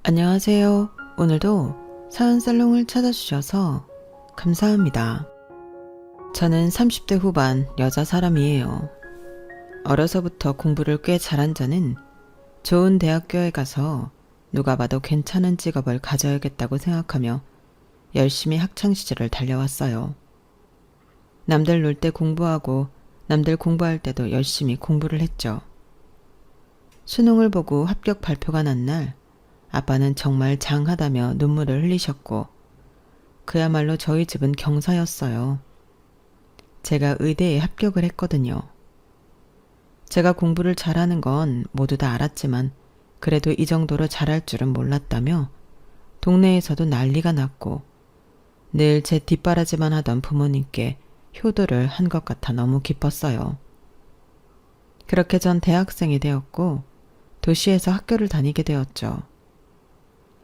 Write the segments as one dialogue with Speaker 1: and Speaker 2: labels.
Speaker 1: 안녕하세요. 오늘도 사연살롱을 찾아주셔서 감사합니다. 저는 30대 후반 여자 사람이에요. 어려서부터 공부를 꽤 잘한 저는 좋은 대학교에 가서 누가 봐도 괜찮은 직업을 가져야겠다고 생각하며 열심히 학창시절을 달려왔어요. 남들 놀 때 공부하고 남들 공부할 때도 열심히 공부를 했죠. 수능을 보고 합격 발표가 난 날 아빠는 정말 장하다며 눈물을 흘리셨고 그야말로 저희 집은 경사였어요. 제가 의대에 합격을 했거든요. 제가 공부를 잘하는 건 모두 다 알았지만 그래도 이 정도로 잘할 줄은 몰랐다며 동네에서도 난리가 났고 늘 제 뒷바라지만 하던 부모님께 효도를 한 것 같아 너무 기뻤어요. 그렇게 전 대학생이 되었고 도시에서 학교를 다니게 되었죠.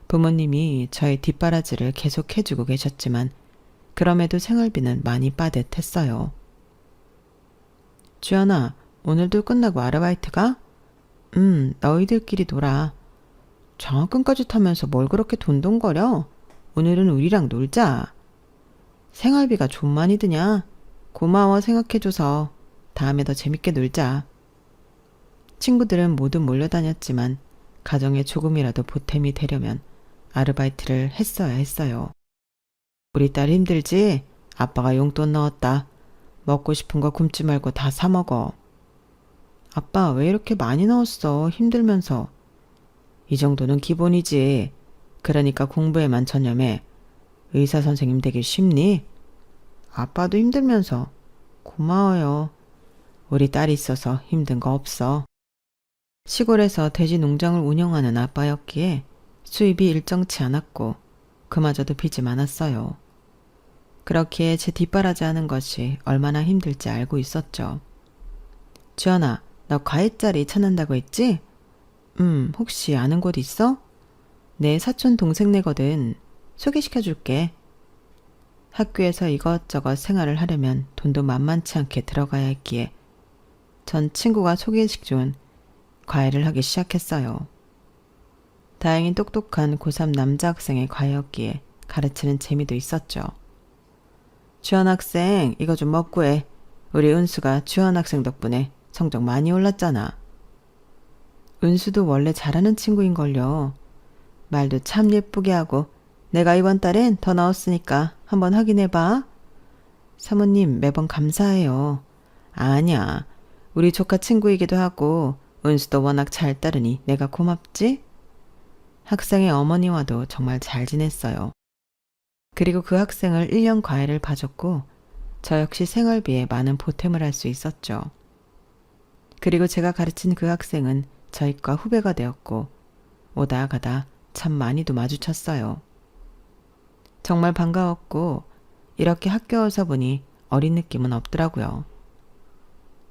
Speaker 1: 부모님이 저의 뒷바라지를 계속 해주고 계셨지만 그럼에도 생활비는 많이 빠듯했어요. 주연아, 오늘도 끝나고 아르바이트 가? 너희들끼리 놀아. 장학금까지 타면서 뭘 그렇게 돈돈거려? 오늘은 우리랑 놀자. 생활비가 좀 많이 드냐? 고마워 생각해줘서 다음에 더 재밌게 놀자. 친구들은 모두 몰려다녔지만 가정에 조금이라도 보탬이 되려면 아르바이트를 했어야 했어요. 우리 딸 힘들지? 아빠가 용돈 넣었다. 먹고 싶은 거 굶지 말고 다 사 먹어. 아빠 왜 이렇게 많이 넣었어? 힘들면서. 이 정도는 기본이지. 그러니까 공부에만 전념해. 의사 선생님 되기 쉽니? 아빠도 힘들면서. 고마워요. 우리 딸이 있어서 힘든 거 없어. 시골에서 돼지 농장을 운영하는 아빠였기에 수입이 일정치 않았고 그마저도 빚이 많았어요. 그렇기에 제 뒷바라지 하는 것이 얼마나 힘들지 알고 있었죠. 주연아, 너 과외짜리 찾는다고 했지? 혹시 아는 곳 있어? 내 사촌 동생네거든. 소개시켜줄게. 학교에서 이것저것 생활을 하려면 돈도 만만치 않게 들어가야 했기에 전 친구가 소개시켜준 과외를 하기 시작했어요. 다행히 똑똑한 고3 남자 학생의 과외였기에 가르치는 재미도 있었죠. 주연 학생, 이거 좀 먹고 해. 우리 은수가 주연 학생 덕분에 성적 많이 올랐잖아. 은수도 원래 잘하는 친구인걸요. 말도 참 예쁘게 하고 내가 이번 달엔 더 넣었으니까 한번 확인해봐. 사모님 매번 감사해요. 아니야. 우리 조카 친구이기도 하고 은수도 워낙 잘 따르니 내가 고맙지? 학생의 어머니와도 정말 잘 지냈어요. 그리고 그 학생을 1년 과외를 봐줬고 저 역시 생활비에 많은 보탬을 할 수 있었죠. 그리고 제가 가르친 그 학생은 저희과 후배가 되었고 오다 가다 참 많이도 마주쳤어요. 정말 반가웠고 이렇게 학교 와서 보니 어린 느낌은 없더라고요.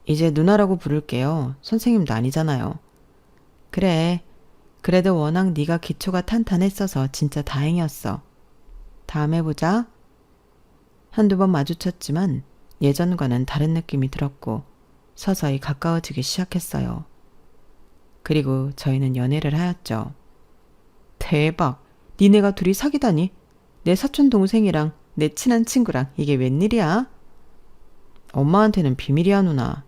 Speaker 1: 이제 누나라고 부를게요. 선생님도 아니잖아요. 그래. 그래도 워낙 네가 기초가 탄탄했어서 진짜 다행이었어. 다음에 보자. 한두 번 마주쳤지만 예전과는 다른 느낌이 들었고 서서히 가까워지기 시작했어요. 그리고 저희는 연애를 하였죠. 대박! 니네가 둘이 사귀다니? 내 사촌 동생이랑 내 친한 친구랑 이게 웬일이야? 엄마한테는 비밀이야 누나.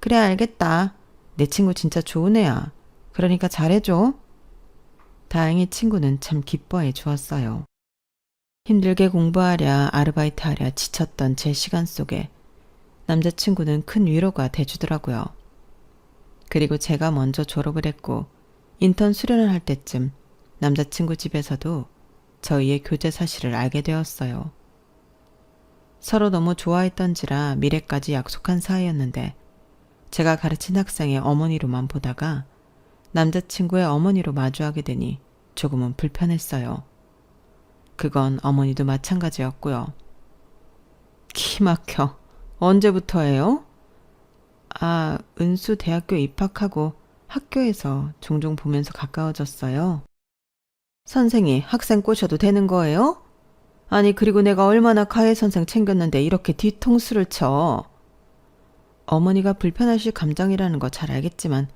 Speaker 1: 그래 알겠다. 내 친구 진짜 좋은 애야. 그러니까 잘해줘. 다행히 친구는 참 기뻐해 주었어요. 힘들게 공부하랴 아르바이트 하랴 지쳤던 제 시간 속에 남자친구는 큰 위로가 돼주더라고요. 그리고 제가 먼저 졸업을 했고 인턴 수련을 할 때쯤 남자친구 집에서도 저희의 교제 사실을 알게 되었어요. 서로 너무 좋아했던지라 미래까지 약속한 사이였는데 제가 가르친 학생의 어머니로만 보다가 남자친구의 어머니로 마주하게 되니 조금은 불편했어요. 그건 어머니도 마찬가지였고요. 기막혀. 언제부터예요? 은수 대학교 입학하고 학교에서 종종 보면서 가까워졌어요. 선생이 학생 꼬셔도 되는 거예요? 아니 그리고 내가 얼마나 과외 선생 챙겼는데 이렇게 뒤통수를 쳐. 어머니가 불편하실 감정이라는 거 잘 알겠지만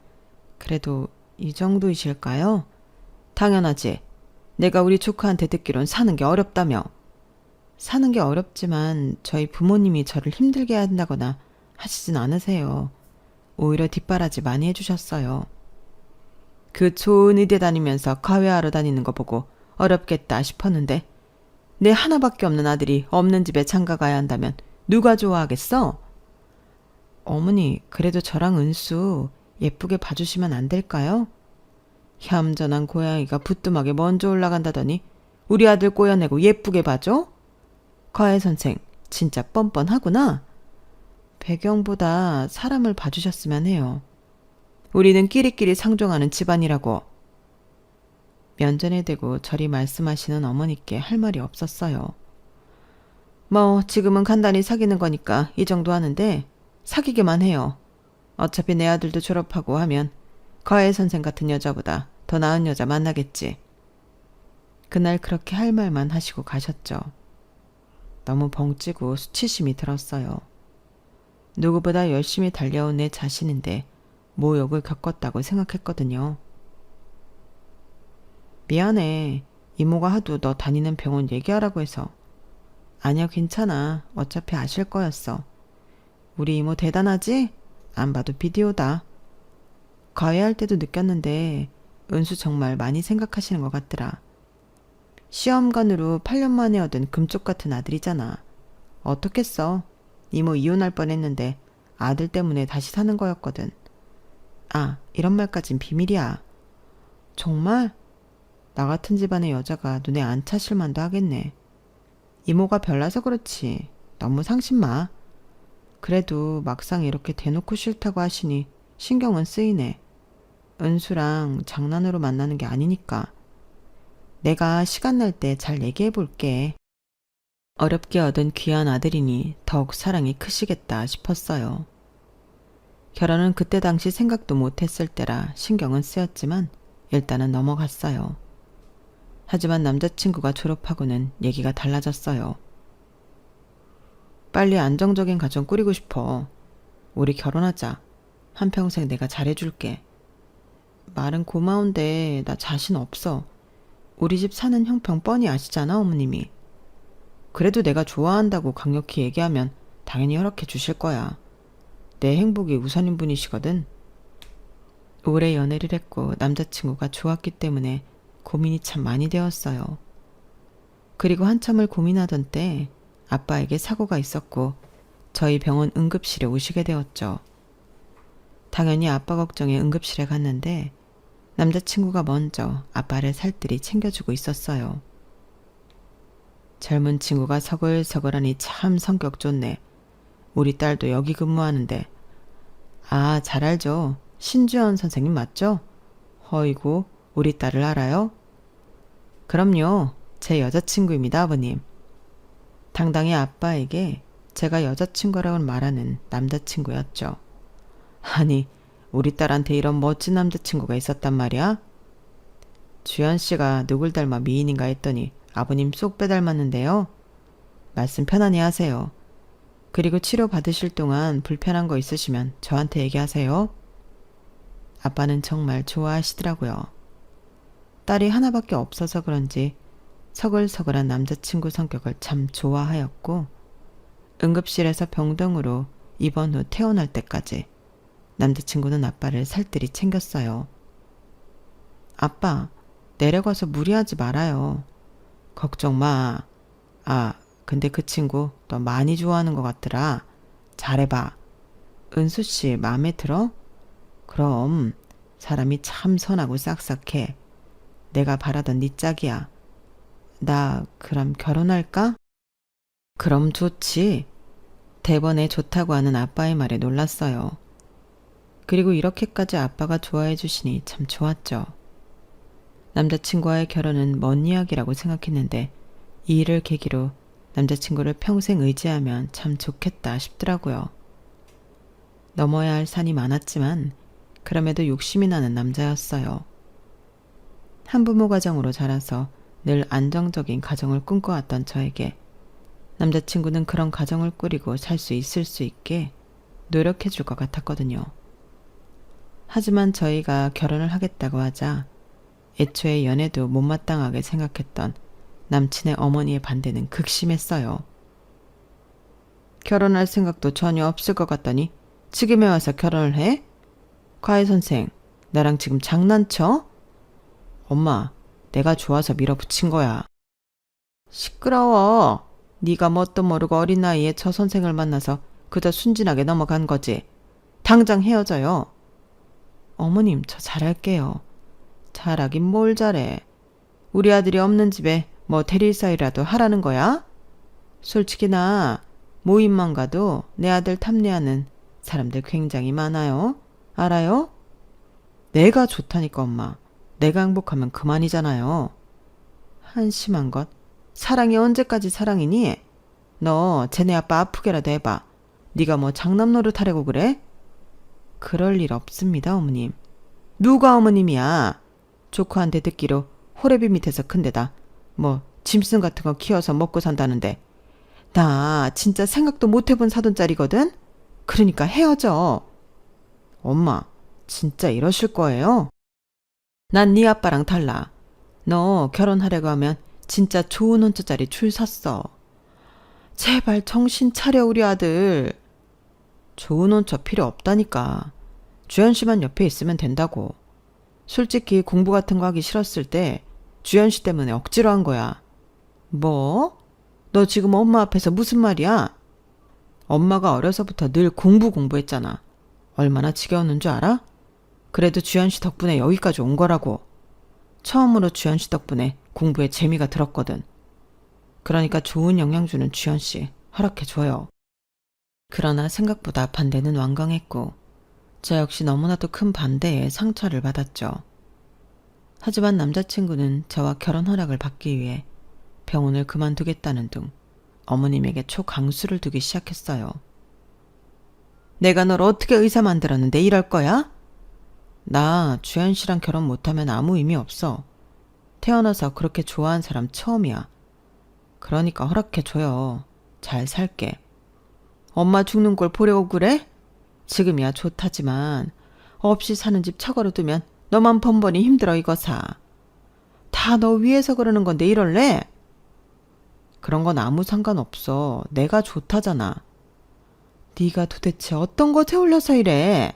Speaker 1: 그래도 이 정도이실까요? 당연하지. 내가 우리 조카한테 듣기론 사는 게 어렵다며. 사는 게 어렵지만 저희 부모님이 저를 힘들게 한다거나 하시진 않으세요. 오히려 뒷바라지 많이 해주셨어요. 그 좋은 의대 다니면서 과외하러 다니는 거 보고 어렵겠다 싶었는데 내 하나밖에 없는 아들이 없는 집에 장가 가야 한다면 누가 좋아하겠어? 어머니, 그래도 저랑 은수 예쁘게 봐주시면 안 될까요? 얌전한 고양이가 부뚜막에 먼저 올라간다더니 우리 아들 꼬여내고 예쁘게 봐줘? 과외 선생, 진짜 뻔뻔하구나. 배경보다 사람을 봐주셨으면 해요. 우리는 끼리끼리 상종하는 집안이라고. 면전에 대고 저리 말씀하시는 어머니께 할 말이 없었어요. 뭐 지금은 간단히 사귀는 거니까 이 정도 하는데 사귀기만 해요. 어차피 내 아들도 졸업하고 하면 과외 선생 같은 여자보다 더 나은 여자 만나겠지. 그날 그렇게 할 말만 하시고 가셨죠. 너무 벙찌고 수치심이 들었어요. 누구보다 열심히 달려온 내 자신인데 모욕을 겪었다고 생각했거든요. 미안해. 이모가 하도 너 다니는 병원 얘기하라고 해서. 아니야, 괜찮아. 어차피 아실 거였어. 우리 이모 대단하지? 안 봐도 비디오다. 과외할 때도 느꼈는데 은수 정말 많이 생각하시는 것 같더라. 시험관으로 8년 만에 얻은 금쪽 같은 아들이잖아. 어떻겠어. 이모 이혼할 뻔했는데 아들 때문에 다시 사는 거였거든. 아, 이런 말까진 비밀이야. 정말? 나 같은 집안의 여자가 눈에 안 차실 만도 하겠네. 이모가 별나서 그렇지. 너무 상심마. 그래도 막상 이렇게 대놓고 싫다고 하시니 신경은 쓰이네. 은수랑 장난으로 만나는 게 아니니까. 내가 시간 날 때 잘 얘기해 볼게. 어렵게 얻은 귀한 아들이니 더욱 사랑이 크시겠다 싶었어요. 결혼은 그때 당시 생각도 못했을 때라 신경은 쓰였지만 일단은 넘어갔어요. 하지만 남자친구가 졸업하고는 얘기가 달라졌어요. 빨리 안정적인 가정 꾸리고 싶어. 우리 결혼하자. 한평생 내가 잘해줄게. 말은 고마운데 나 자신 없어. 우리 집 사는 형편 뻔히 아시잖아, 어머님이. 그래도 내가 좋아한다고 강력히 얘기하면 당연히 허락해 주실 거야. 내 행복이 우선인 분이시거든. 오래 연애를 했고 남자친구가 좋았기 때문에 고민이 참 많이 되었어요. 그리고 한참을 고민하던 때 아빠에게 사고가 있었고 저희 병원 응급실에 오시게 되었죠. 당연히 아빠 걱정에 응급실에 갔는데 남자친구가 먼저 아빠를 살뜰히 챙겨주고 있었어요. 젊은 친구가 서글서글하니 참 성격 좋네. 우리 딸도 여기 근무하는데. 아, 잘 알죠. 신주연 선생님 맞죠? 허이고 우리 딸을 알아요? 그럼요. 제 여자친구입니다, 아버님. 당당히 아빠에게 제가 여자친구라고 말하는 남자친구였죠. 아니, 우리 딸한테 이런 멋진 남자친구가 있었단 말이야? 주연 씨가 누굴 닮아 미인인가 했더니 아버님 쏙 빼닮았는데요. 말씀 편안히 하세요. 그리고 치료 받으실 동안 불편한 거 있으시면 저한테 얘기하세요. 아빠는 정말 좋아하시더라고요. 딸이 하나밖에 없어서 그런지 서글서글한 남자친구 성격을 참 좋아하였고 응급실에서 병동으로 입원 후 퇴원할 때까지 남자친구는 아빠를 살뜰히 챙겼어요. 아빠, 내려가서 무리하지 말아요. 걱정 마. 아, 근데 그 친구 너 많이 좋아하는 것 같더라. 잘해봐. 은수 씨 마음에 들어? 그럼 사람이 참 선하고 싹싹해. 내가 바라던 네 짝이야. 나 그럼 결혼할까? 그럼 좋지. 대번에 좋다고 하는 아빠의 말에 놀랐어요. 그리고 이렇게까지 아빠가 좋아해 주시니 참 좋았죠. 남자친구와의 결혼은 먼 이야기라고 생각했는데 이 일을 계기로 남자친구를 평생 의지하면 참 좋겠다 싶더라고요. 넘어야 할 산이 많았지만 그럼에도 욕심이 나는 남자였어요. 한부모 가정으로 자라서 늘 안정적인 가정을 꿈꿔왔던 저에게 남자친구는 그런 가정을 꾸리고 살 수 있을 수 있게 노력해 줄 것 같았거든요. 하지만 저희가 결혼을 하겠다고 하자 애초에 연애도 못마땅하게 생각했던 남친의 어머니의 반대는 극심했어요. 결혼할 생각도 전혀 없을 것 같더니 지금에 와서 결혼을 해? 과외 선생, 나랑 지금 장난쳐? 엄마, 내가 좋아서 밀어붙인 거야. 시끄러워. 네가 뭣도 모르고 어린 나이에 저 선생을 만나서 그저 순진하게 넘어간 거지. 당장 헤어져요. 어머님, 저 잘할게요. 잘하긴 뭘 잘해. 우리 아들이 없는 집에 뭐 대릴사이라도 하라는 거야? 솔직히 나 모임만 가도 내 아들 탐내하는 사람들 굉장히 많아요. 알아요? 내가 좋다니까 엄마. 내가 행복하면 그만이잖아요. 한심한 것. 사랑이 언제까지 사랑이니? 너 쟤네 아빠 아프게라도 해봐. 네가 뭐 장남 노릇하려고 그래? 그럴 일 없습니다, 어머님. 누가 어머님이야? 조카한테 듣기로 호래비 밑에서 큰 데다 뭐 짐승 같은 거 키워서 먹고 산다는데 나 진짜 생각도 못 해본 사돈짜리거든? 그러니까 헤어져. 엄마, 진짜 이러실 거예요? 난 네 아빠랑 달라. 너 결혼하려고 하면 진짜 좋은 혼처짜리 줄 섰어. 제발 정신 차려 우리 아들. 좋은 혼처 필요 없다니까. 주현 씨만 옆에 있으면 된다고. 솔직히 공부 같은 거 하기 싫었을 때 주현 씨 때문에 억지로 한 거야. 뭐? 너 지금 엄마 앞에서 무슨 말이야? 엄마가 어려서부터 늘 공부했잖아. 얼마나 지겨웠는 줄 알아? 그래도 주현 씨 덕분에 여기까지 온 거라고. 처음으로 주현 씨 덕분에 공부에 재미가 들었거든. 그러니까 좋은 영향 주는 주현 씨 허락해줘요. 그러나 생각보다 반대는 완강했고 저 역시 너무나도 큰 반대에 상처를 받았죠. 하지만 남자친구는 저와 결혼 허락을 받기 위해 병원을 그만두겠다는 등 어머님에게 초강수를 두기 시작했어요. 내가 널 어떻게 의사 만들었는데 이럴 거야? 나 주현 씨랑 결혼 못하면 아무 의미 없어. 태어나서 그렇게 좋아한 사람 처음이야. 그러니까 허락해줘요. 잘 살게. 엄마 죽는 걸 보려고 그래? 지금이야 좋다지만 없이 사는 집 처가로 두면 너만 번번이 힘들어 이거사. 다 너 위해서 그러는 건데 이럴래? 그런 건 아무 상관없어. 내가 좋다잖아. 네가 도대체 어떤 거 태울려서 이래?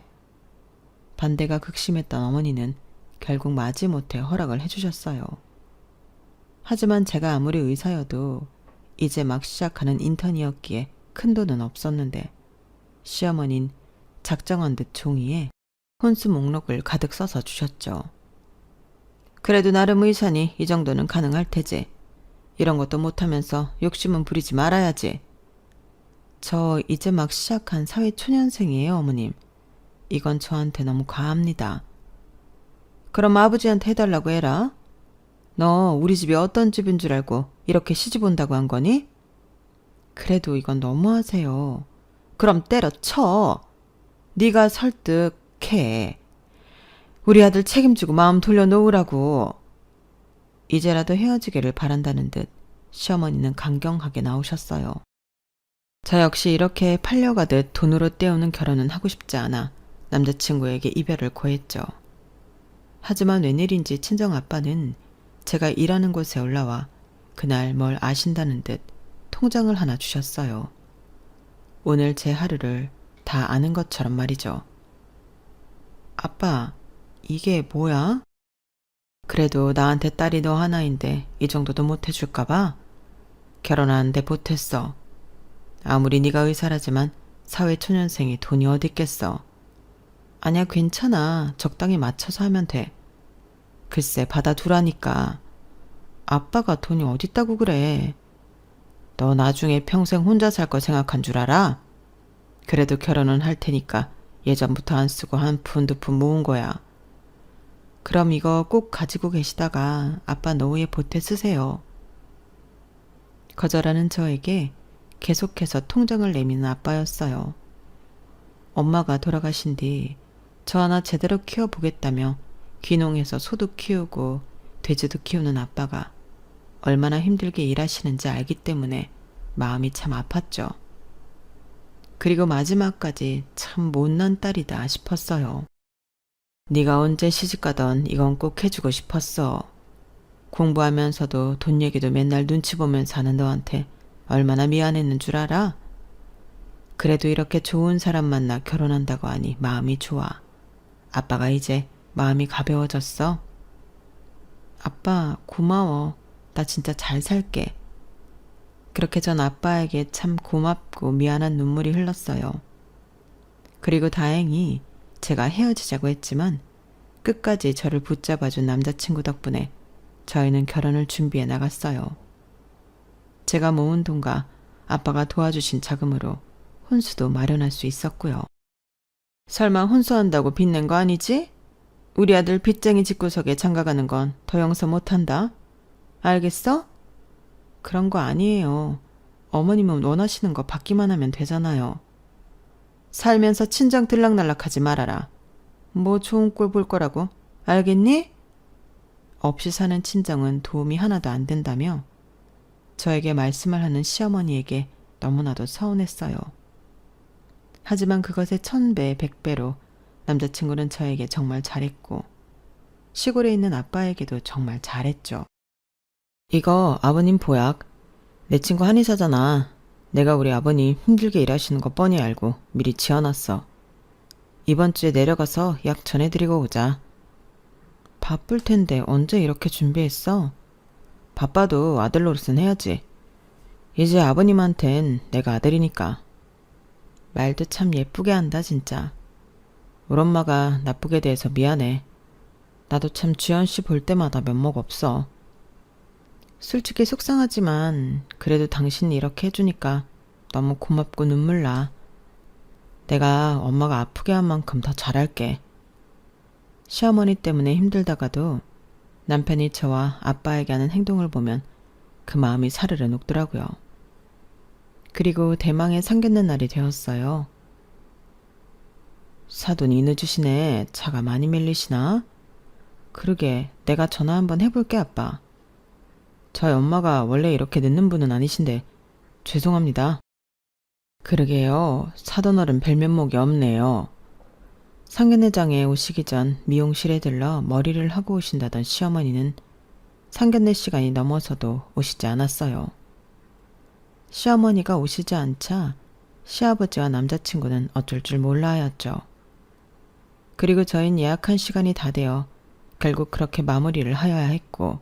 Speaker 1: 반대가 극심했던 어머니는 결국 마지못해 허락을 해주셨어요. 하지만 제가 아무리 의사여도 이제 막 시작하는 인턴이었기에 큰돈은 없었는데 시어머니는 작정한 듯 종이에 혼수 목록을 가득 써서 주셨죠. 그래도 나름 의사니 이 정도는 가능할 테지. 이런 것도 못하면서 욕심은 부리지 말아야지. 저 이제 막 시작한 사회초년생이에요, 어머님. 이건 저한테 너무 과합니다. 그럼 아버지한테 해달라고 해라. 너 우리 집이 어떤 집인 줄 알고 이렇게 시집 온다고 한 거니? 그래도 이건 너무하세요. 그럼 때려쳐. 네가 설득해. 우리 아들 책임지고 마음 돌려놓으라고. 이제라도 헤어지기를 바란다는 듯 시어머니는 강경하게 나오셨어요. 저 역시 이렇게 팔려가듯 돈으로 때우는 결혼은 하고 싶지 않아 남자친구에게 이별을 고했죠. 하지만 웬일인지 친정아빠는 제가 일하는 곳에 올라와 그날 뭘 아신다는 듯 통장을 하나 주셨어요. 오늘 제 하루를 다 아는 것처럼 말이죠. 아빠, 이게 뭐야? 그래도 나한테 딸이 너 하나인데 이 정도도 못 해줄까봐? 결혼하는데 보탰어. 아무리 네가 의사라지만 사회초년생이 돈이 어딨겠어. 아니야 괜찮아. 적당히 맞춰서 하면 돼. 글쎄 받아두라니까. 아빠가 돈이 어딨다고 그래. 너 나중에 평생 혼자 살 거 생각한 줄 알아? 그래도 결혼은 할 테니까 예전부터 안 쓰고 한 푼 두 푼 모은 거야. 그럼 이거 꼭 가지고 계시다가 아빠 노후에 보태 쓰세요. 거절하는 저에게 계속해서 통장을 내미는 아빠였어요. 엄마가 돌아가신 뒤 저 하나 제대로 키워보겠다며 귀농해서 소도 키우고 돼지도 키우는 아빠가 얼마나 힘들게 일하시는지 알기 때문에 마음이 참 아팠죠. 그리고 마지막까지 참 못난 딸이다 싶었어요. 네가 언제 시집가던 이건 꼭 해주고 싶었어. 공부하면서도 돈 얘기도 맨날 눈치 보면서 하는 너한테 얼마나 미안했는 줄 알아? 그래도 이렇게 좋은 사람 만나 결혼한다고 하니 마음이 좋아. 아빠가 이제 마음이 가벼워졌어. 아빠, 고마워. 나 진짜 잘 살게. 그렇게 전 아빠에게 참 고맙고 미안한 눈물이 흘렀어요. 그리고 다행히 제가 헤어지자고 했지만 끝까지 저를 붙잡아준 남자친구 덕분에 저희는 결혼을 준비해 나갔어요. 제가 모은 돈과 아빠가 도와주신 자금으로 혼수도 마련할 수 있었고요. 설마 혼수한다고 빚낸 거 아니지? 우리 아들 빚쟁이 집구석에 장가가는 건 더 용서 못한다. 알겠어? 그런 거 아니에요. 어머님은 원하시는 거 받기만 하면 되잖아요. 살면서 친정 들락날락하지 말아라. 뭐 좋은 꼴 볼 거라고. 알겠니? 없이 사는 친정은 도움이 하나도 안 된다며 저에게 말씀을 하는 시어머니에게 너무나도 서운했어요. 하지만 그것의 1000배, 100배로 남자친구는 저에게 정말 잘했고 시골에 있는 아빠에게도 정말 잘했죠. 이거 아버님 보약. 내 친구 한의사잖아. 내가 우리 아버님 힘들게 일하시는 거 뻔히 알고 미리 지어놨어. 이번 주에 내려가서 약 전해드리고 오자. 바쁠 텐데 언제 이렇게 준비했어? 바빠도 아들 노릇은 해야지. 이제 아버님한텐 내가 아들이니까. 말도 참 예쁘게 한다 진짜. 우리 엄마가 나쁘게 대해서 미안해. 나도 참 주연씨 볼 때마다 면목 없어. 솔직히 속상하지만 그래도 당신이 이렇게 해주니까 너무 고맙고 눈물 나. 내가 엄마가 아프게 한 만큼 더 잘할게. 시어머니 때문에 힘들다가도 남편이 저와 아빠에게 하는 행동을 보면 그 마음이 사르르 녹더라고요. 그리고 대망의 상견례 날이 되었어요. 사돈이 늦으시네. 차가 많이 밀리시나? 그러게 내가 전화 한번 해볼게 아빠. 저희 엄마가 원래 이렇게 늦는 분은 아니신데 죄송합니다. 그러게요. 사돈어른 뵐 면목이 없네요. 상견례장에 오시기 전 미용실에 들러 머리를 하고 오신다던 시어머니는 상견례 시간이 넘어서도 오시지 않았어요. 시어머니가 오시지 않자 시아버지와 남자친구는 어쩔 줄 몰라 하였죠. 그리고 저흰 예약한 시간이 다 되어 결국 그렇게 마무리를 하여야 했고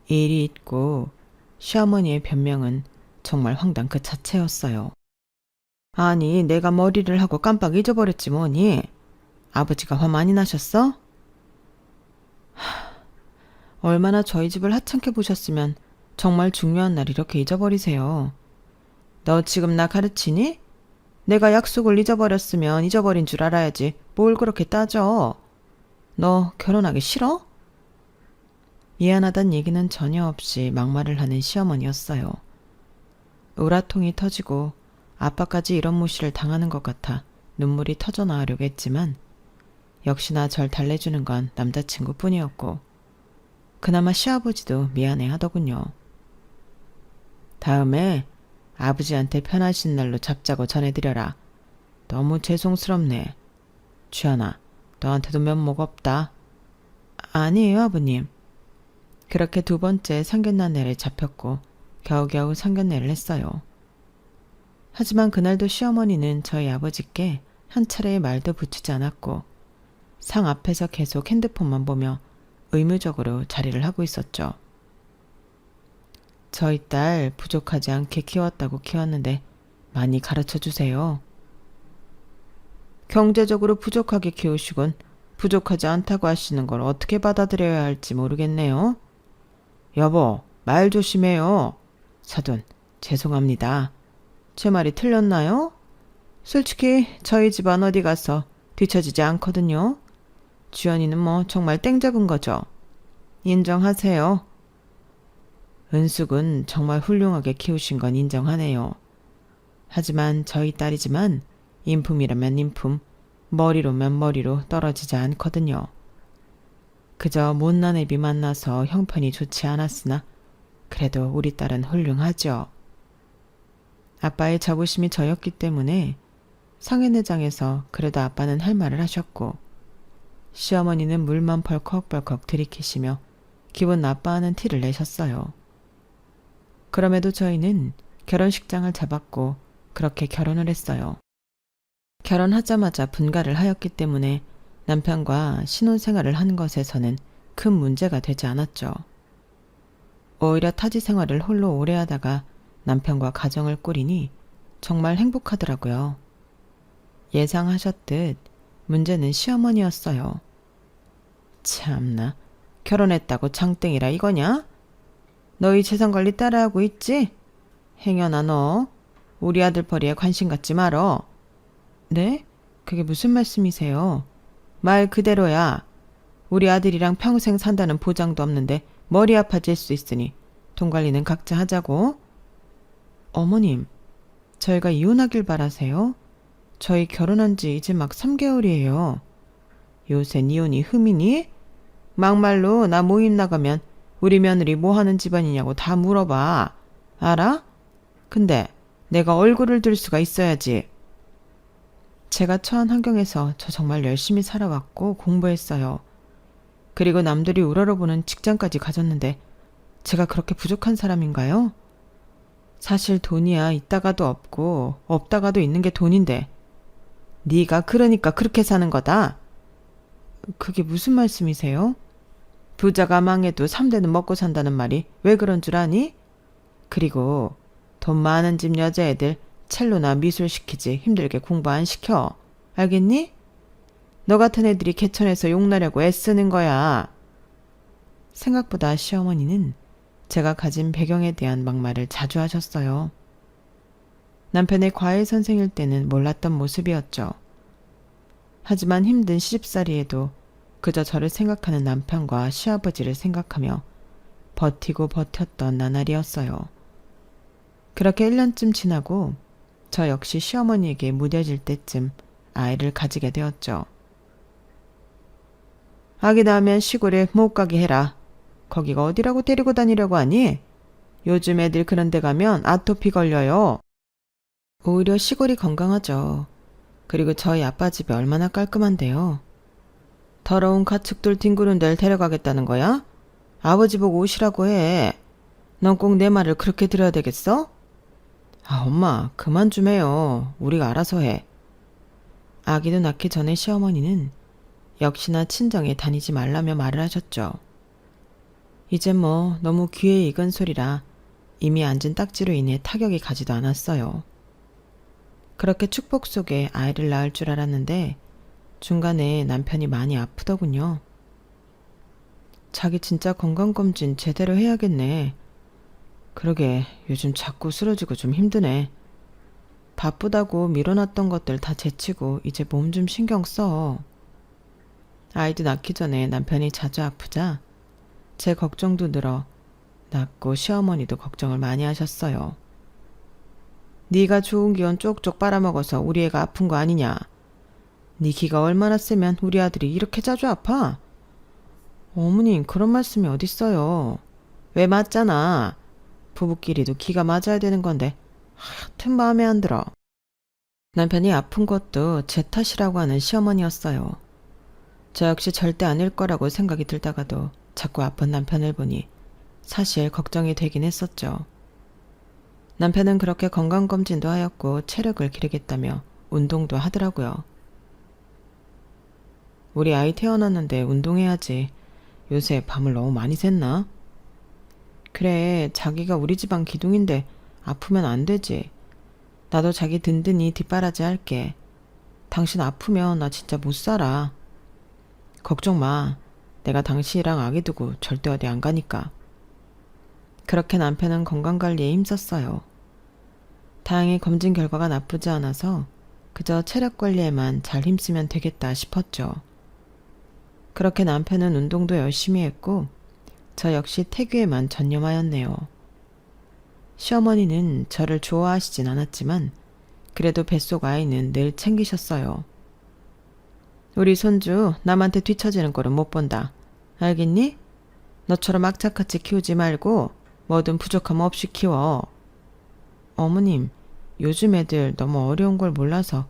Speaker 1: 이 일이 있고 시어머니의 변명은 정말 황당 그 자체였어요. 아니 내가 머리를 하고 깜빡 잊어버렸지 뭐니. 아버지가 화 많이 나셨어? 얼마나 저희 집을 하찮게 보셨으면 정말 중요한 날 이렇게 잊어버리세요. 너 지금 나 가르치니? 내가 약속을 잊어버렸으면 잊어버린 줄 알아야지 뭘 그렇게 따져. 너 결혼하기 싫어? 미안하단 얘기는 전혀 없이 막말을 하는 시어머니였어요. 우라통이 터지고 아빠까지 이런 무시를 당하는 것 같아 눈물이 터져 나오려고 했지만 역시나 절 달래주는 건 남자친구뿐이었고 그나마 시아버지도 미안해 하더군요. 다음에 아버지한테 편하신 날로 잡자고 전해드려라. 너무 죄송스럽네. 주연아, 너한테도 면목 없다. 아니에요, 아버님. 그렇게 두 번째 상견례를 잡혔고 겨우겨우 상견례를 했어요. 하지만 그날도 시어머니는 저희 아버지께 한 차례의 말도 붙이지 않았고 상 앞에서 계속 핸드폰만 보며 의무적으로 자리를 하고 있었죠. 저희 딸 부족하지 않게 키웠다고 키웠는데 많이 가르쳐 주세요. 경제적으로 부족하게 키우시곤 부족하지 않다고 하시는 걸 어떻게 받아들여야 할지 모르겠네요. 여보, 말 조심해요. 사돈, 죄송합니다. 제 말이 틀렸나요? 솔직히 저희 집안 어디 가서 뒤처지지 않거든요. 주연이는 뭐 정말 땡 잡은 거죠. 인정하세요. 은숙은 정말 훌륭하게 키우신 건 인정하네요. 하지만 저희 딸이지만 인품이라면 인품, 머리로면 머리로 떨어지지 않거든요. 그저 못난 애비 만나서 형편이 좋지 않았으나 그래도 우리 딸은 훌륭하죠. 아빠의 자부심이 저였기 때문에 상견례장에서 그래도 아빠는 할 말을 하셨고 시어머니는 물만 벌컥벌컥 들이키시며 기분 나빠하는 티를 내셨어요. 그럼에도 저희는 결혼식장을 잡았고 그렇게 결혼을 했어요. 결혼하자마자 분가를 하였기 때문에 남편과 신혼생활을 하는 것에서는 큰 문제가 되지 않았죠. 오히려 타지 생활을 홀로 오래 하다가 남편과 가정을 꾸리니 정말 행복하더라고요. 예상하셨듯 문제는 시어머니였어요. 참나, 결혼했다고 장땡이라 이거냐? 너희 재산관리 따라하고 있지? 행여나 너 우리 아들 벌이에 관심 갖지 말어. 네? 그게 무슨 말씀이세요? 말 그대로야. 우리 아들이랑 평생 산다는 보장도 없는데 머리 아파질 수 있으니 돈 관리는 각자 하자고. 어머님, 저희가 이혼하길 바라세요? 저희 결혼한 지 이제 막 3개월이에요. 요샌 이혼이 흠이니? 막말로 나 모임 나가면 우리 며느리 뭐 하는 집안이냐고 다 물어봐. 알아? 근데 내가 얼굴을 들 수가 있어야지. 제가 처한 환경에서 저 정말 열심히 살아왔고 공부했어요. 그리고 남들이 우러러보는 직장까지 가졌는데 제가 그렇게 부족한 사람인가요? 사실 돈이야 있다가도 없고 없다가도 있는 게 돈인데 네가 그러니까 그렇게 사는 거다. 그게 무슨 말씀이세요? 부자가 망해도 3대는 먹고 산다는 말이 왜 그런 줄 아니? 그리고 돈 많은 집 여자애들 첼로나 미술 시키지 힘들게 공부 안 시켜. 알겠니? 너 같은 애들이 개천에서 용나려고 애쓰는 거야. 생각보다 시어머니는 제가 가진 배경에 대한 막말을 자주 하셨어요. 남편의 과외 선생일 때는 몰랐던 모습이었죠. 하지만 힘든 시집살이에도 그저 저를 생각하는 남편과 시아버지를 생각하며 버티고 버텼던 나날이었어요. 그렇게 1년쯤 지나고 저 역시 시어머니에게 무뎌질 때쯤 아이를 가지게 되었죠. 아기 낳으면 시골에 못 가게 해라. 거기가 어디라고 데리고 다니려고 하니? 요즘 애들 그런 데 가면 아토피 걸려요. 오히려 시골이 건강하죠. 그리고 저희 아빠 집이 얼마나 깔끔한데요. 더러운 가축들 뒹구는 데를 데려가겠다는 거야? 아버지 보고 오시라고 해. 넌 꼭 내 말을 그렇게 들어야 되겠어? 아, 엄마, 그만 좀 해요. 우리가 알아서 해. 아기도 낳기 전에 시어머니는 역시나 친정에 다니지 말라며 말을 하셨죠. 이제 뭐 너무 귀에 익은 소리라 이미 앉은 딱지로 인해 타격이 가지도 않았어요. 그렇게 축복 속에 아이를 낳을 줄 알았는데 중간에 남편이 많이 아프더군요. 자기 진짜 건강검진 제대로 해야겠네. 그러게 요즘 자꾸 쓰러지고 좀 힘드네. 바쁘다고 미뤄놨던 것들 다 제치고 이제 몸 좀 신경 써. 아이도 낳기 전에 남편이 자주 아프자 제 걱정도 늘어 낳고 시어머니도 걱정을 많이 하셨어요. 네가 좋은 기운 쪽쪽 빨아먹어서 우리 애가 아픈 거 아니냐. 네 기가 얼마나 세면 우리 아들이 이렇게 자주 아파? 어머님 그런 말씀이 어딨어요. 왜 맞잖아. 부부끼리도 기가 맞아야 되는 건데 하여튼 마음에 안 들어. 남편이 아픈 것도 제 탓이라고 하는 시어머니였어요. 저 역시 절대 아닐 거라고 생각이 들다가도 자꾸 아픈 남편을 보니 사실 걱정이 되긴 했었죠. 남편은 그렇게 건강검진도 하였고 체력을 기르겠다며 운동도 하더라고요. 우리 아이 태어났는데 운동해야지. 요새 밤을 너무 많이 샜나? 그래, 자기가 우리 집안 기둥인데 아프면 안 되지. 나도 자기 든든히 뒷바라지 할게. 당신 아프면 나 진짜 못 살아. 걱정 마. 내가 당신이랑 아기 두고 절대 어디 안 가니까. 그렇게 남편은 건강관리에 힘썼어요. 다행히 검진 결과가 나쁘지 않아서 그저 체력 관리에만 잘 힘쓰면 되겠다 싶었죠. 그렇게 남편은 운동도 열심히 했고 저 역시 태교에만 전념하였네요. 시어머니는 저를 좋아하시진 않았지만 그래도 뱃속 아이는 늘 챙기셨어요. 우리 손주 남한테 뒤처지는 꼴은 못 본다. 알겠니? 너처럼 악착같이 키우지 말고 뭐든 부족함 없이 키워. 어머님, 요즘 애들 너무 어려운 걸 몰라서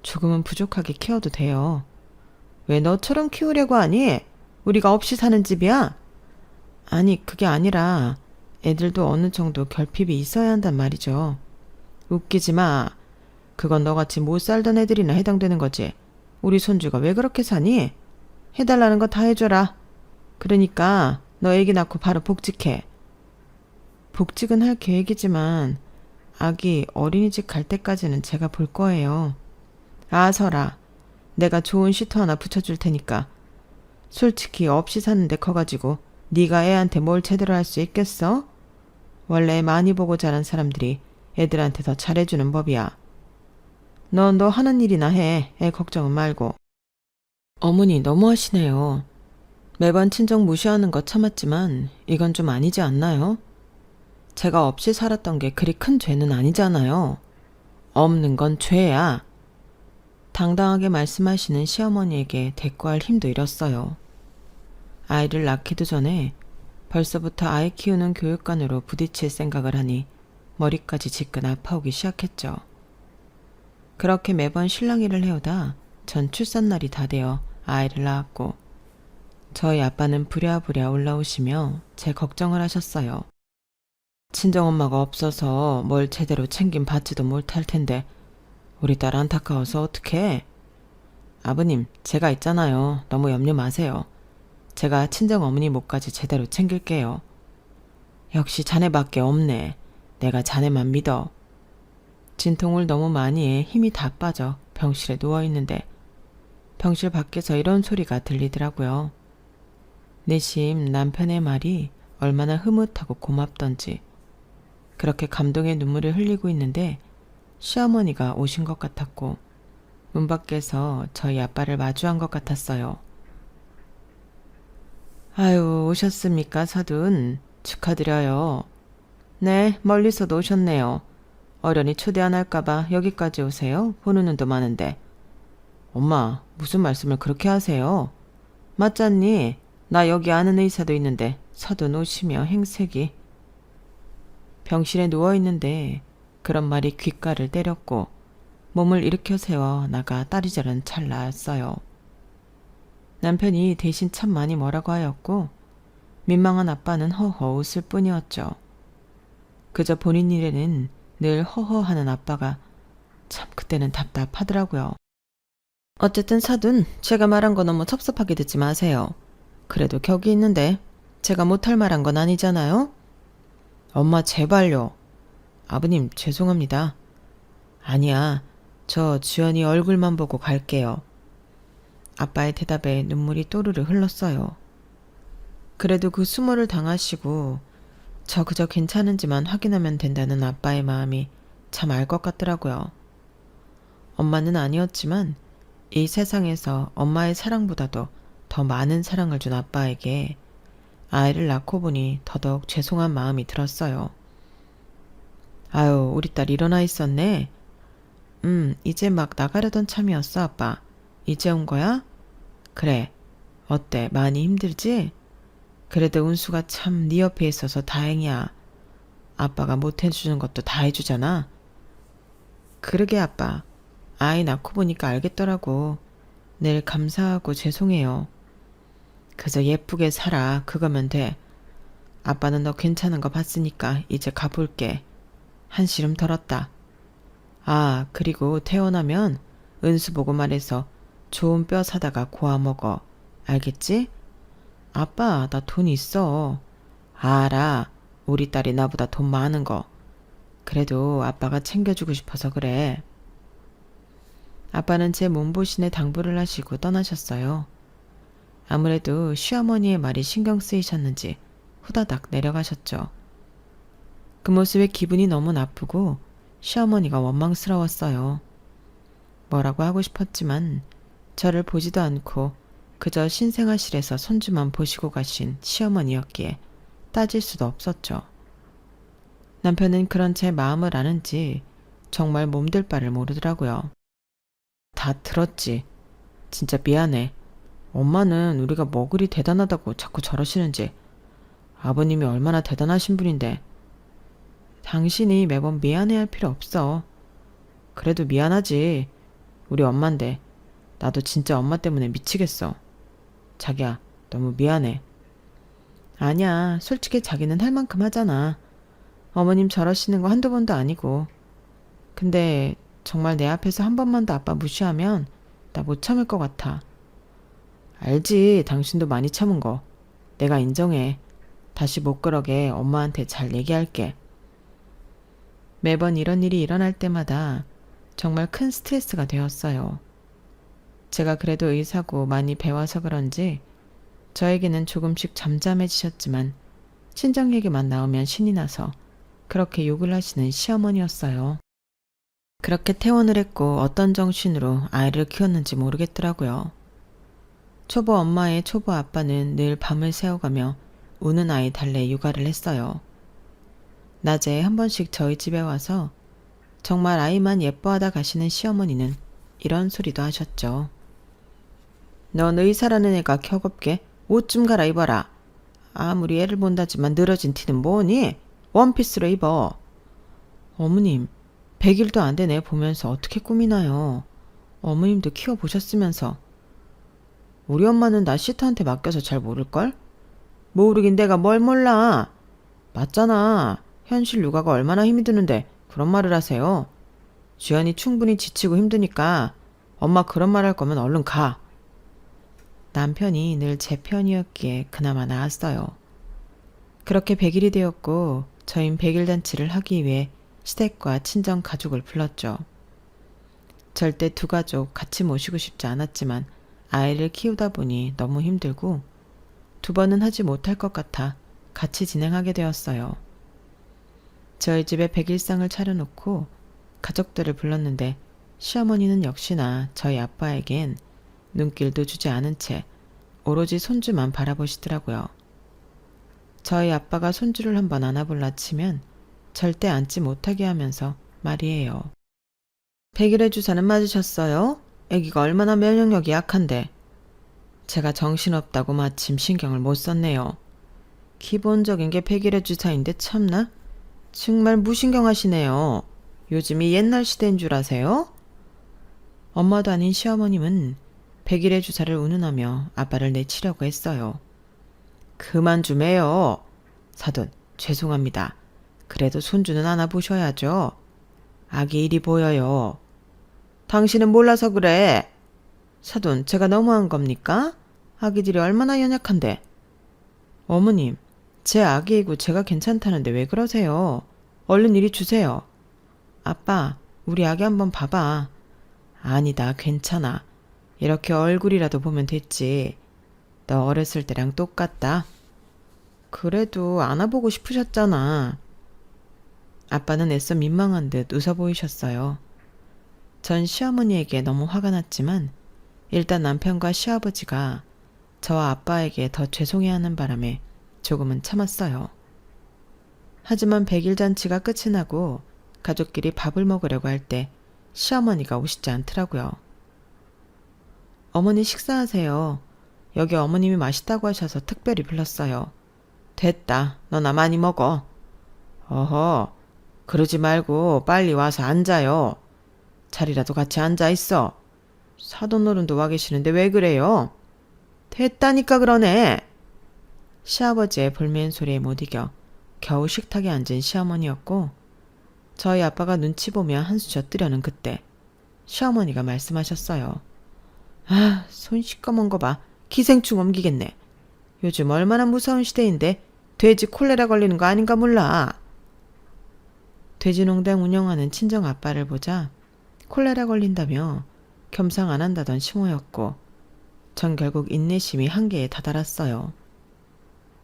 Speaker 1: 조금은 부족하게 키워도 돼요. 왜 너처럼 키우려고 하니? 우리가 없이 사는 집이야? 아니, 그게 아니라 애들도 어느 정도 결핍이 있어야 한단 말이죠. 웃기지 마. 그건 너같이 못 살던 애들이나 해당되는 거지. 우리 손주가 왜 그렇게 사니? 해달라는 거 다 해줘라. 그러니까 너 애기 낳고 바로 복직해. 복직은 할 계획이지만 아기 어린이집 갈 때까지는 제가 볼 거예요. 아, 설아. 내가 좋은 시터 하나 붙여줄 테니까. 솔직히 없이 사는데 커가지고 네가 애한테 뭘 제대로 할 수 있겠어? 원래 많이 보고 자란 사람들이 애들한테 더 잘해주는 법이야. 너 하는 일이나 해. 애 걱정은 말고. 어머니 너무하시네요. 매번 친정 무시하는 거 참았지만 이건 좀 아니지 않나요? 제가 없이 살았던 게 그리 큰 죄는 아니잖아요. 없는 건 죄야. 당당하게 말씀하시는 시어머니에게 대꾸할 힘도 잃었어요. 아이를 낳기도 전에 벌써부터 아이 키우는 교육관으로 부딪힐 생각을 하니 머리까지 지끈 아파오기 시작했죠. 그렇게 매번 실랑이를 해오다 전 출산날이 다 되어 아이를 낳았고 저희 아빠는 부랴부랴 올라오시며 제 걱정을 하셨어요. 친정엄마가 없어서 뭘 제대로 챙김 받지도 못할 텐데 우리 딸 안타까워서 어떡해? 아버님, 제가 있잖아요. 너무 염려 마세요. 제가 친정어머니 몫까지 제대로 챙길게요. 역시 자네밖에 없네. 내가 자네만 믿어. 진통을 너무 많이 해 힘이 다 빠져 병실에 누워있는데 병실 밖에서 이런 소리가 들리더라고요. 내심 남편의 말이 얼마나 흐뭇하고 고맙던지 그렇게 감동의 눈물을 흘리고 있는데 시어머니가 오신 것 같았고 문 밖에서 저희 아빠를 마주한 것 같았어요. 아유, 오셨습니까, 사돈? 축하드려요. 네, 멀리서도 오셨네요. 어련히 초대 안 할까봐 여기까지 오세요? 보는 눈도 많은데. 엄마, 무슨 말씀을 그렇게 하세요? 맞잖니? 나 여기 아는 의사도 있는데 사돈 오시며 행색이. 병실에 누워있는데 그런 말이 귓가를 때렸고 몸을 일으켜 세워 나가 딸이 자란 찰나였어요. 남편이 대신 참 많이 뭐라고 하였고 민망한 아빠는 허허 웃을 뿐이었죠. 그저 본인 일에는 늘 허허하는 아빠가 참 그때는 답답하더라고요. 어쨌든 사돈, 제가 말한 거 너무 섭섭하게 듣지 마세요. 그래도 격이 있는데 제가 못할 말한 건 아니잖아요? 엄마 제발요. 아버님 죄송합니다. 아니야. 저 주연이 얼굴만 보고 갈게요. 아빠의 대답에 눈물이 또르르 흘렀어요. 그래도 그 수모를 당하시고 저 그저 괜찮은지만 확인하면 된다는 아빠의 마음이 참 알 것 같더라고요. 엄마는 아니었지만 이 세상에서 엄마의 사랑보다도 더 많은 사랑을 준 아빠에게 아이를 낳고 보니 더더욱 죄송한 마음이 들었어요. 아유, 우리 딸 일어나 있었네. 이제 막 나가려던 참이었어, 아빠. 이제 온 거야? 그래. 어때? 많이 힘들지? 그래도 은수가 참 네 옆에 있어서 다행이야. 아빠가 못 해주는 것도 다 해주잖아. 그러게 아빠. 아이 낳고 보니까 알겠더라고. 늘 감사하고 죄송해요. 그저 예쁘게 살아. 그거면 돼. 아빠는 너 괜찮은 거 봤으니까 이제 가볼게. 한시름 덜었다. 아, 그리고 태어나면 은수 보고 말해서 좋은 뼈 사다가 고아 먹어. 알겠지? 아빠, 나 돈 있어. 알아. 우리 딸이 나보다 돈 많은 거. 그래도 아빠가 챙겨주고 싶어서 그래. 아빠는 제 몸보신에 당부를 하시고 떠나셨어요. 아무래도 시어머니의 말이 신경 쓰이셨는지 후다닥 내려가셨죠. 그 모습에 기분이 너무 나쁘고 시어머니가 원망스러웠어요. 뭐라고 하고 싶었지만 저를 보지도 않고 그저 신생아실에서 손주만 보시고 가신 시어머니였기에 따질 수도 없었죠. 남편은 그런 제 마음을 아는지 정말 몸둘 바를 모르더라고요. 다 들었지. 진짜 미안해. 엄마는 우리가 뭐 그리 대단하다고 자꾸 저러시는지. 아버님이 얼마나 대단하신 분인데. 당신이 매번 미안해할 필요 없어. 그래도 미안하지. 우리 엄만데 나도 진짜 엄마 때문에 미치겠어. 자기야, 너무 미안해. 아니야, 솔직히 자기는 할 만큼 하잖아. 어머님 저러시는 거 한두 번도 아니고. 근데 정말 내 앞에서 한 번만 더 아빠 무시하면 나 못 참을 것 같아. 알지, 당신도 많이 참은 거. 내가 인정해. 다시 못 그러게 엄마한테 잘 얘기할게. 매번 이런 일이 일어날 때마다 정말 큰 스트레스가 되었어요. 제가 그래도 의사고 많이 배워서 그런지 저에게는 조금씩 잠잠해지셨지만 친정 얘기만 나오면 신이 나서 그렇게 욕을 하시는 시어머니였어요. 그렇게 퇴원을 했고 어떤 정신으로 아이를 키웠는지 모르겠더라고요. 초보 엄마의 초보 아빠는 늘 밤을 새워가며 우는 아이 달래 육아를 했어요. 낮에 한 번씩 저희 집에 와서 정말 아이만 예뻐하다 가시는 시어머니는 이런 소리도 하셨죠. 넌 의사라는 애가 켜겁게 옷 좀 갈아입어라. 아무리 애를 본다지만 늘어진 티는 뭐니? 원피스로 입어. 어머님, 100일도 안 된 애 보면서 어떻게 꾸미나요? 어머님도 키워보셨으면서. 우리 엄마는 나 시터한테 맡겨서 잘 모를걸? 모르긴 내가 뭘 몰라. 맞잖아. 현실 육아가 얼마나 힘이 드는데 그런 말을 하세요. 주연이 충분히 지치고 힘드니까 엄마 그런 말 할 거면 얼른 가. 남편이 늘 제 편이었기에 그나마 나았어요. 그렇게 100일이 되었고 저흰 100일 잔치를 하기 위해 시댁과 친정 가족을 불렀죠. 절대 두 가족 같이 모시고 싶지 않았지만 아이를 키우다 보니 너무 힘들고 두 번은 하지 못할 것 같아 같이 진행하게 되었어요. 저희 집에 100일상을 차려놓고 가족들을 불렀는데 시어머니는 역시나 저희 아빠에겐 눈길도 주지 않은 채 오로지 손주만 바라보시더라고요. 저희 아빠가 손주를 한번 안아볼라 치면 절대 앉지 못하게 하면서 말이에요. 100일의 주사는 맞으셨어요? 아기가 얼마나 면역력이 약한데. 제가 정신없다고 마침 신경을 못 썼네요. 기본적인 게 100일의 주사인데 참나? 정말 무신경하시네요. 요즘이 옛날 시대인 줄 아세요? 엄마도 아닌 시어머님은 100일의 주사를 운운하며 아빠를 내치려고 했어요. 그만 좀 해요. 사돈, 죄송합니다. 그래도 손주는 안아보셔야죠. 아기 일이 보여요. 당신은 몰라서 그래. 사돈, 제가 너무한 겁니까? 아기들이 얼마나 연약한데. 어머님, 제 아기이고 제가 괜찮다는데 왜 그러세요? 얼른 이리 주세요. 아빠, 우리 아기 한번 봐봐. 아니다, 괜찮아. 이렇게 얼굴이라도 보면 됐지. 너 어렸을 때랑 똑같다. 그래도 안아보고 싶으셨잖아. 아빠는 애써 민망한 듯 웃어 보이셨어요. 전 시어머니에게 너무 화가 났지만 일단 남편과 시아버지가 저와 아빠에게 더 죄송해하는 바람에 조금은 참았어요. 하지만 100일 잔치가 끝이 나고 가족끼리 밥을 먹으려고 할 때 시어머니가 오시지 않더라고요. 어머니 식사하세요. 여기 어머님이 맛있다고 하셔서 특별히 불렀어요. 됐다. 너나 많이 먹어. 어허, 그러지 말고 빨리 와서 앉아요. 자리라도 같이 앉아 있어. 사돈어른도 와 계시는데 왜 그래요? 됐다니까 그러네. 시아버지의 볼멘 소리에 못 이겨 겨우 식탁에 앉은 시어머니였고 저희 아빠가 눈치 보며 한수 젖뜨려는 그때 시어머니가 말씀하셨어요. 아, 손 시꺼먼 거 봐. 기생충 옮기겠네. 요즘 얼마나 무서운 시대인데 돼지 콜레라 걸리는 거 아닌가 몰라. 돼지농장 운영하는 친정 아빠를 보자 콜레라 걸린다며 겸상 안 한다던 시모였고 전 결국 인내심이 한계에 다다랐어요.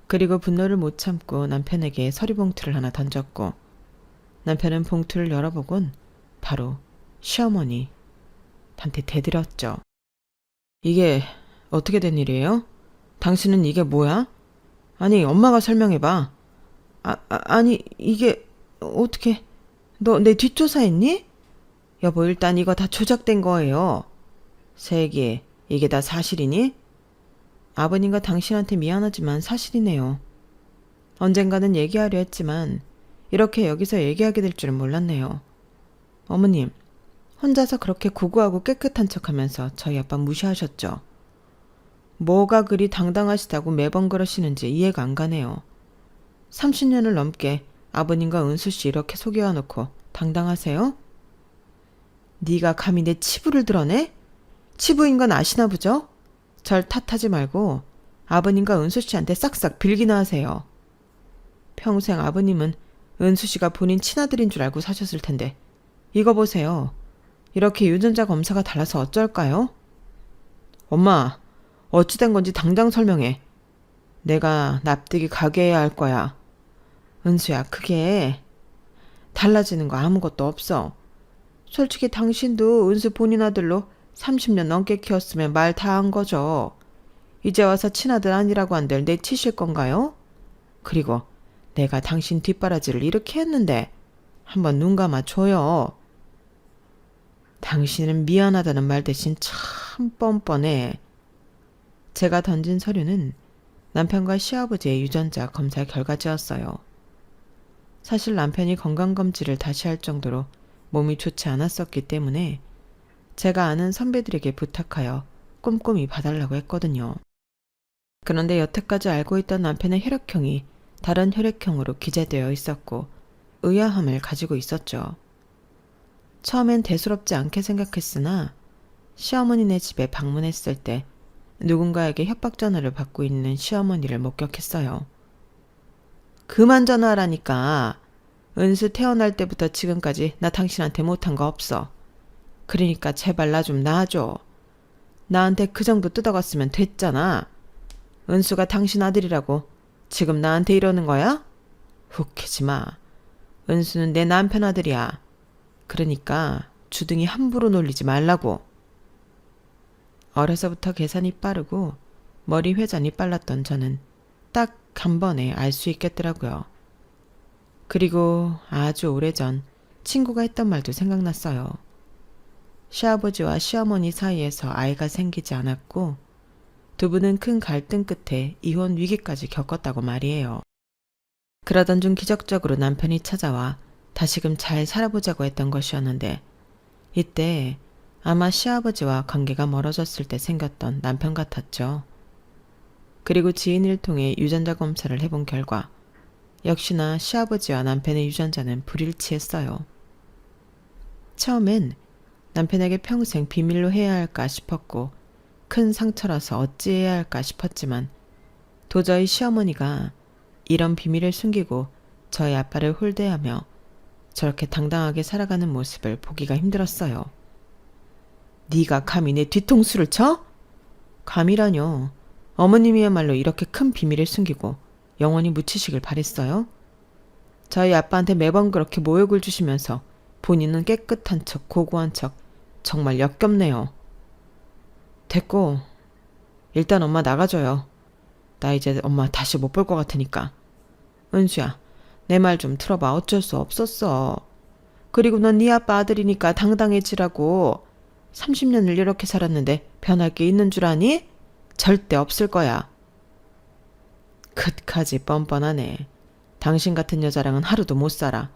Speaker 1: 그리고 분노를 못 참고 남편에게 서리봉투를 하나 던졌고 남편은 봉투를 열어보곤 바로 시어머니한테 대들었죠. 이게 어떻게 된 일이에요? 당신은 이게 뭐야? 아니 엄마가 설명해봐. 아니 이게 어떻게 너 내 뒷조사했니? 여보 일단 이거 다 조작된 거예요. 세기 이게 다 사실이니? 아버님과 당신한테 미안하지만 사실이네요. 언젠가는 얘기하려 했지만 이렇게 여기서 얘기하게 될 줄은 몰랐네요. 어머님, 혼자서 그렇게 고고하고 깨끗한 척하면서 저희 아빠 무시하셨죠. 뭐가 그리 당당하시다고 매번 그러시는지 이해가 안 가네요. 30년을 넘게 아버님과 은수씨 이렇게 속여놓고 당당하세요? 네가 감히 내 치부를 드러내? 치부인 건 아시나 보죠? 절 탓하지 말고 아버님과 은수씨한테 싹싹 빌기나 하세요. 평생 아버님은 은수씨가 본인 친아들인 줄 알고 사셨을 텐데 이거 보세요. 이렇게 유전자 검사가 달라서 어쩔까요? 엄마, 어찌된 건지 당장 설명해. 내가 납득이 가게 해야 할 거야. 은수야, 그게 달라지는 거 아무것도 없어. 솔직히 당신도 은수 본인 아들로 30년 넘게 키웠으면 말 다 한 거죠. 이제 와서 친아들 아니라고 한들 내치실 건가요? 그리고 내가 당신 뒷바라지를 이렇게 했는데 한번 눈 감아줘요. 당신은 미안하다는 말 대신 참 뻔뻔해. 제가 던진 서류는 남편과 시아버지의 유전자 검사 결과지였어요. 사실 남편이 건강검진을 다시 할 정도로 몸이 좋지 않았었기 때문에 제가 아는 선배들에게 부탁하여 꼼꼼히 봐달라고 했거든요. 그런데 여태까지 알고 있던 남편의 혈액형이 다른 혈액형으로 기재되어 있었고 의아함을 가지고 있었죠. 처음엔 대수롭지 않게 생각했으나 시어머니네 집에 방문했을 때 누군가에게 협박 전화를 받고 있는 시어머니를 목격했어요. 그만 전화하라니까. 은수 태어날 때부터 지금까지 나 당신한테 못한 거 없어. 그러니까 제발 나 좀 놔줘. 나한테 그 정도 뜯어갔으면 됐잖아. 은수가 당신 아들이라고 지금 나한테 이러는 거야? 웃기지 마. 은수는 내 남편 아들이야. 그러니까 주둥이 함부로 놀리지 말라고. 어려서부터 계산이 빠르고 머리 회전이 빨랐던 저는 딱 한 번에 알 수 있겠더라고요. 그리고 아주 오래전 친구가 했던 말도 생각났어요. 시아버지와 시어머니 사이에서 아이가 생기지 않았고 두 분은 큰 갈등 끝에 이혼 위기까지 겪었다고 말이에요. 그러던 중 기적적으로 남편이 찾아와 다시금 잘 살아보자고 했던 것이었는데 이때 아마 시아버지와 관계가 멀어졌을 때 생겼던 남편 같았죠. 그리고 지인을 통해 유전자 검사를 해본 결과 역시나 시아버지와 남편의 유전자는 불일치했어요. 처음엔 남편에게 평생 비밀로 해야 할까 싶었고 큰 상처라서 어찌해야 할까 싶었지만 도저히 시어머니가 이런 비밀을 숨기고 저희 아빠를 홀대하며 저렇게 당당하게 살아가는 모습을 보기가 힘들었어요. 네가 감히 내 뒤통수를 쳐? 감이라뇨. 어머님이야말로 이렇게 큰 비밀을 숨기고 영원히 묻히시길 바랬어요? 저희 아빠한테 매번 그렇게 모욕을 주시면서 본인은 깨끗한 척 고고한 척 정말 역겹네요. 됐고 일단 엄마 나가줘요. 나 이제 엄마 다시 못 볼 것 같으니까. 은수야, 내 말 좀 들어봐. 어쩔 수 없었어. 그리고 넌 네 아빠 아들이니까 당당해지라고. 30년을 이렇게 살았는데 변할 게 있는 줄 아니? 절대 없을 거야. 끝까지 뻔뻔하네. 당신 같은 여자랑은 하루도 못 살아.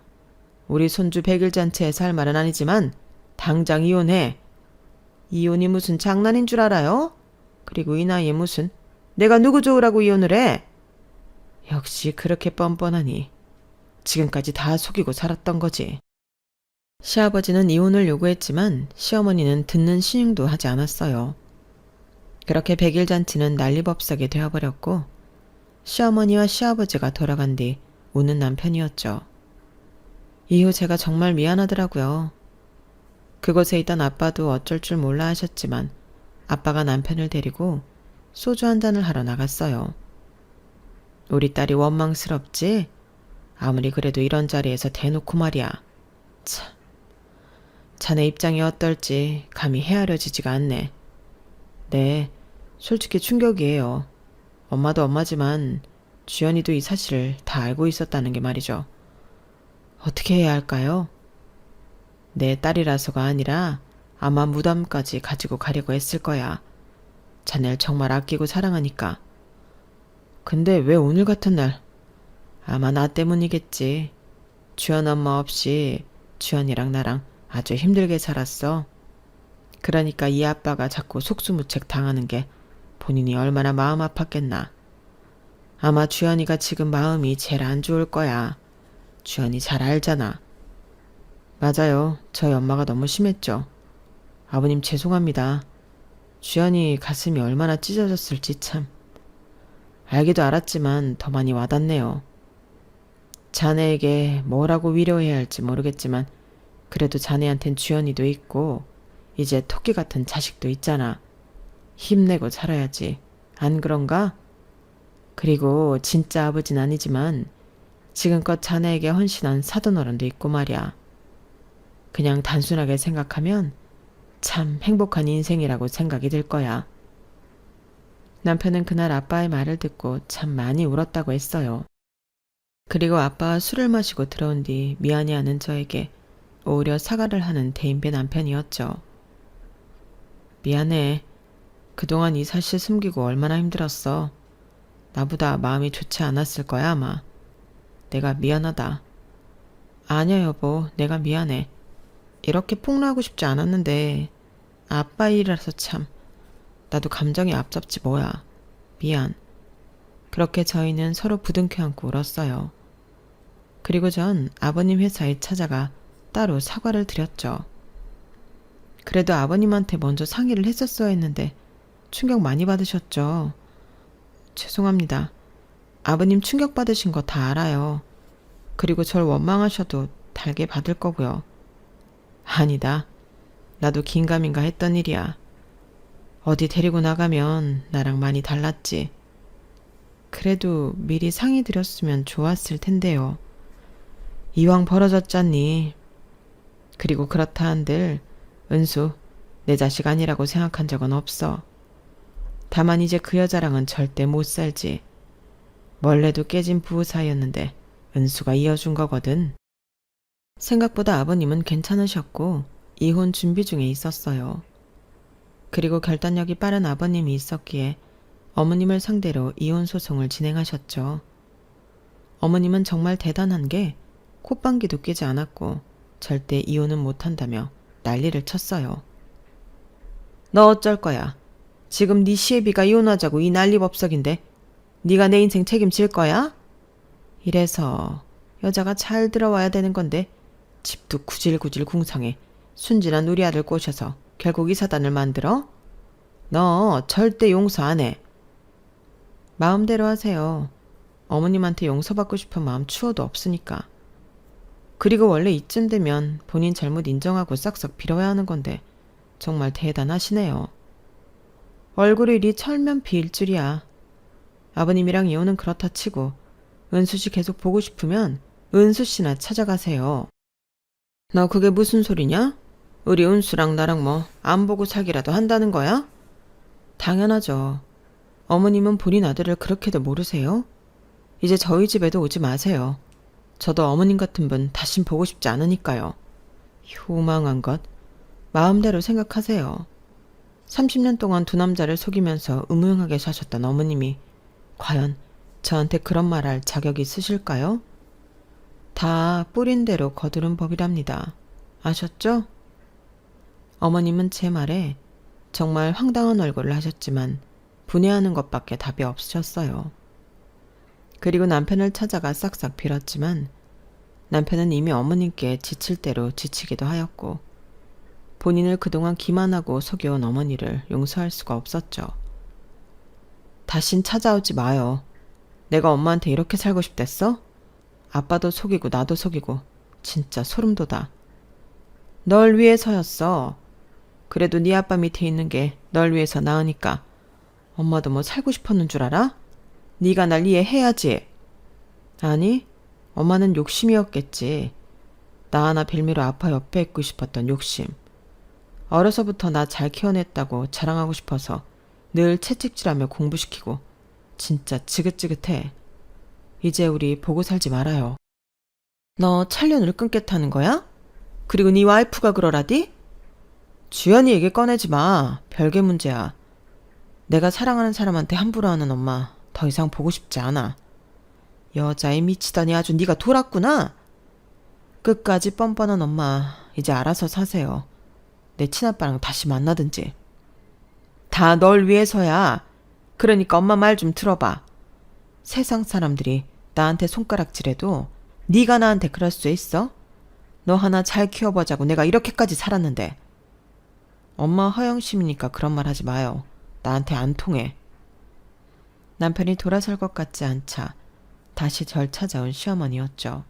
Speaker 1: 우리 손주 100일 잔치에서 할 말은 아니지만 당장 이혼해. 이혼이 무슨 장난인 줄 알아요? 그리고 이 나이에 무슨 내가 누구 좋으라고 이혼을 해? 역시 그렇게 뻔뻔하니 지금까지 다 속이고 살았던 거지. 시아버지는 이혼을 요구했지만 시어머니는 듣는 시늉도 하지 않았어요. 그렇게 100일 잔치는 난리법석이 되어버렸고 시어머니와 시아버지가 돌아간 뒤 우는 남편이었죠. 이후 제가 정말 미안하더라고요. 그곳에 있던 아빠도 어쩔 줄 몰라 하셨지만 아빠가 남편을 데리고 소주 한 잔을 하러 나갔어요. 우리 딸이 원망스럽지? 아무리 그래도 이런 자리에서 대놓고 말이야. 참, 자네 입장이 어떨지 감히 헤아려지지가 않네. 네, 솔직히 충격이에요. 엄마도 엄마지만 주연이도 이 사실을 다 알고 있었다는 게 말이죠. 어떻게 해야 할까요? 내 딸이라서가 아니라 아마 무덤까지 가지고 가려고 했을 거야. 자네를 정말 아끼고 사랑하니까. 근데 왜 오늘 같은 날? 아마 나 때문이겠지. 주연 엄마 없이 주연이랑 나랑 아주 힘들게 살았어. 그러니까 이 아빠가 자꾸 속수무책 당하는 게 본인이 얼마나 마음 아팠겠나. 아마 주연이가 지금 마음이 제일 안 좋을 거야. 주연이 잘 알잖아. 맞아요. 저희 엄마가 너무 심했죠. 아버님 죄송합니다. 주연이 가슴이 얼마나 찢어졌을지 참. 알기도 알았지만 더 많이 와닿네요. 자네에게 뭐라고 위로해야 할지 모르겠지만 그래도 자네한텐 주연이도 있고 이제 토끼 같은 자식도 있잖아. 힘내고 살아야지. 안 그런가? 그리고 진짜 아버진 아니지만 지금껏 자네에게 헌신한 사돈어른도 있고 말이야. 그냥 단순하게 생각하면 참 행복한 인생이라고 생각이 들 거야. 남편은 그날 아빠의 말을 듣고 참 많이 울었다고 했어요. 그리고 아빠가 술을 마시고 들어온 뒤 미안해하는 저에게 오히려 사과를 하는 대인배 남편이었죠. 미안해. 그동안 이 사실 숨기고 얼마나 힘들었어. 나보다 마음이 좋지 않았을 거야 아마. 내가 미안하다. 아니야 여보, 내가 미안해. 이렇게 폭로하고 싶지 않았는데 아빠 일이라서 참. 나도 감정이 앞섭지 뭐야. 미안. 그렇게 저희는 서로 부둥켜 안고 울었어요. 그리고 전 아버님 회사에 찾아가 따로 사과를 드렸죠. 그래도 아버님한테 먼저 상의를 했었어야 했는데 충격 많이 받으셨죠. 죄송합니다. 아버님 충격 받으신 거 다 알아요. 그리고 절 원망하셔도 달게 받을 거고요. 아니다. 나도 긴가민가 했던 일이야. 어디 데리고 나가면 나랑 많이 달랐지. 그래도 미리 상의 드렸으면 좋았을 텐데요. 이왕 벌어졌잖니. 그리고 그렇다 한들 은수, 내 자식 아니라고 생각한 적은 없어. 다만 이제 그 여자랑은 절대 못 살지. 원래도 깨진 부부 사이였는데 은수가 이어준 거거든. 생각보다 아버님은 괜찮으셨고 이혼 준비 중에 있었어요. 그리고 결단력이 빠른 아버님이 있었기에 어머님을 상대로 이혼 소송을 진행하셨죠. 어머님은 정말 대단한 게 콧방귀도 뀌지 않았고 절대 이혼은 못한다며 난리를 쳤어요. 너 어쩔 거야. 지금 네 시애비가 이혼하자고 이 난리법석인데 네가 내 인생 책임질 거야? 이래서 여자가 잘 들어와야 되는 건데 집도 구질구질 궁상에 순진한 우리 아들 꼬셔서 결국 이 사단을 만들어? 너 절대 용서 안 해. 마음대로 하세요. 어머님한테 용서받고 싶은 마음 추워도 없으니까. 그리고 원래 이쯤 되면 본인 잘못 인정하고 싹싹 빌어야 하는 건데 정말 대단하시네요. 얼굴이 이리 철면 비일 줄이야. 아버님이랑 이혼은 그렇다 치고 은수씨 계속 보고 싶으면 은수씨나 찾아가세요. 너 그게 무슨 소리냐? 우리 은수랑 나랑 뭐 안 보고 살기라도 한다는 거야? 당연하죠. 어머님은 본인 아들을 그렇게도 모르세요? 이제 저희 집에도 오지 마세요. 저도 어머님 같은 분 다신 보고 싶지 않으니까요. 효망한 것. 마음대로 생각하세요. 30년 동안 두 남자를 속이면서 음흉하게 사셨던 어머님이 과연 저한테 그런 말 할 자격이 있으실까요? 다 뿌린 대로 거두는 법이랍니다. 아셨죠? 어머님은 제 말에 정말 황당한 얼굴을 하셨지만 분해하는 것밖에 답이 없으셨어요. 그리고 남편을 찾아가 싹싹 빌었지만 남편은 이미 어머님께 지칠 대로 지치기도 하였고 본인을 그동안 기만하고 속여온 어머니를 용서할 수가 없었죠. 다신 찾아오지 마요. 내가 엄마한테 이렇게 살고 싶댔어? 아빠도 속이고 나도 속이고 진짜 소름 돋아. 널 위해서였어. 그래도 네 아빠 밑에 있는 게 널 위해서 나으니까. 엄마도 뭐 살고 싶었는 줄 알아? 네가 날 이해해야지. 아니, 엄마는 욕심이었겠지. 나 하나 빌미로 아빠 옆에 있고 싶었던 욕심. 어려서부터 나 잘 키워냈다고 자랑하고 싶어서 늘 채찍질하며 공부시키고 진짜 지긋지긋해. 이제 우리 보고 살지 말아요. 너 찰년을 끊겠다는 거야? 그리고 네 와이프가 그러라디? 주연이 얘기 꺼내지 마. 별개 문제야. 내가 사랑하는 사람한테 함부로 하는 엄마 더 이상 보고 싶지 않아. 여자에 미치다니 아주 네가 돌았구나. 끝까지 뻔뻔한 엄마 이제 알아서 사세요. 내 친아빠랑 다시 만나든지. 다 널 위해서야. 그러니까 엄마 말 좀 들어봐. 세상 사람들이 나한테 손가락질해도 네가 나한테 그럴 수 있어? 너 하나 잘 키워보자고 내가 이렇게까지 살았는데. 엄마 허영심이니까 그런 말 하지 마요. 나한테 안 통해. 남편이 돌아설 것 같지 않자 다시 절 찾아온 시어머니였죠.